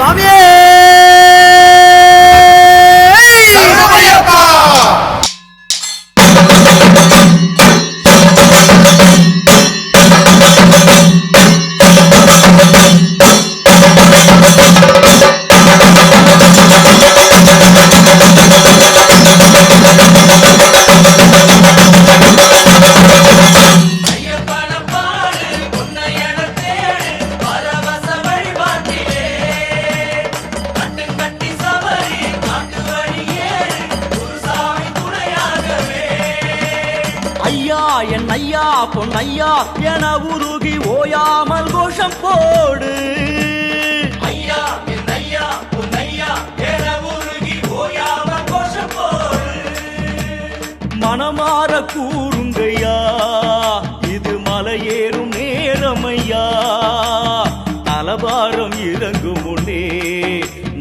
சுவாமியே என் ஐயா பொன்னையா என உருகி ஓயாமல் கோஷம் போடு. ஐயா என் ஐயா பொன்னையா என உருகி ஓயாமல் கோஷம் போடு. மனமாற கூறுங்கய்யா இது மலையேறும் நேரமையா. தலபாரம் இறங்கும் முன்னே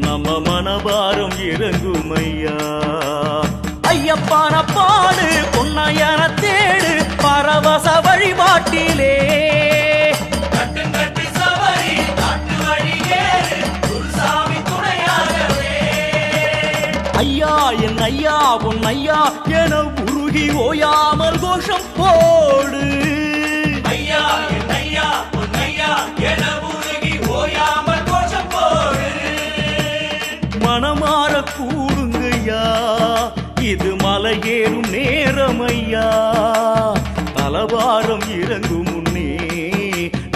நம்ம மனபாரம் இறங்குமையா. ஐயப்பான பாடு பொன்னையன தேடு பரவச வழிபாட்டிலே. கட்டி சபரி காட்டு வழியேறு குருசாமி துணையாகவே. ஐயா என் ஐயா பொன்னையா என உருகி ஓயாமல் கோஷம் போடு. ஐயா என் ஐயா பொன்னையா என உருகி ஓயாமல் கோஷம் போடு. மனமாற கூடுங்கய்யா இது மலையேறும் நேரமையா. தலபாரம் இறங்கும் முன்னே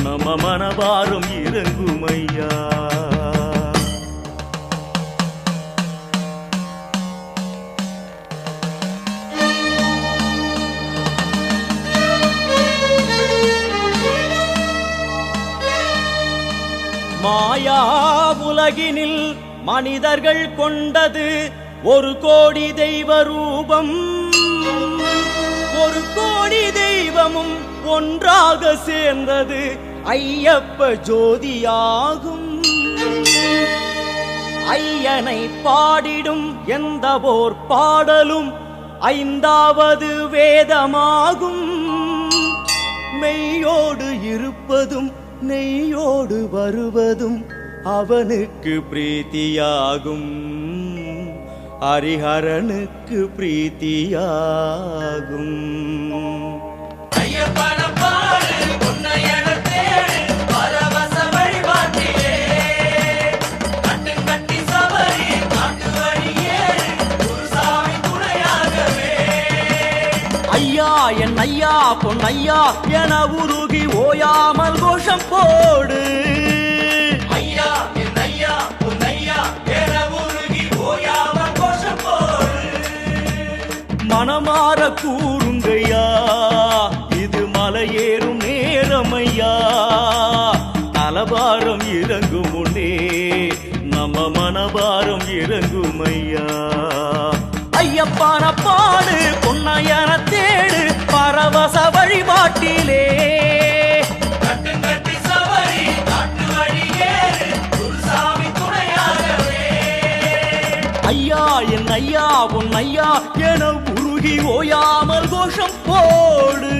நம்ம மனபாரம் இறங்குமையா. மாயா உலகினில் மனிதர்கள் கொண்டது 1 கோடி தெய்வ ரூபம். 1 கோடி தெய்வமும் ஒன்றாக சேர்ந்தது ஐயப்ப ஜோதியாகும். ஐயனை பாடிடும் எந்த ஓர் பாடலும் 5வது வேதமாகும். மெய்யோடு இருப்பதும் நெய்யோடு வருவதும் அவனுக்கு பிரீத்தியாகும். ஹரிஹரனுக்கு பிரீத்தியாகும். ஐயப்பன பாடு பொன்னையன தேடு பரவச வழிபாட்டிலே. கட்டி சபரி காட்டு வழியேறு குருசாமி துணையாகவே. ஐயா என் ஐயா பொன்னையா என உருகி ஓயாமல் கோஷம் போடு. ஐயா என் ஐயா பொன்னையா என உருகி ஓயாமல் கோஷம் போடு. மனமாற கூறுங்கய்யா இது மலையேறும் நேரமையா. தலபாரம் இறங்கும் முன்னே நம்ம மனபாரம் இறங்குமையா. ஐயப்பான பாடு பொன்னையன தேடு பரவச வழிபாட்டிலே. கட்டி சபரி காட்டு வழியேறு குருசாமி துணையாகவே. ஐயா என் ஐயா பொன்னையா என உருகி ஓயாமல் கோஷம் போடு.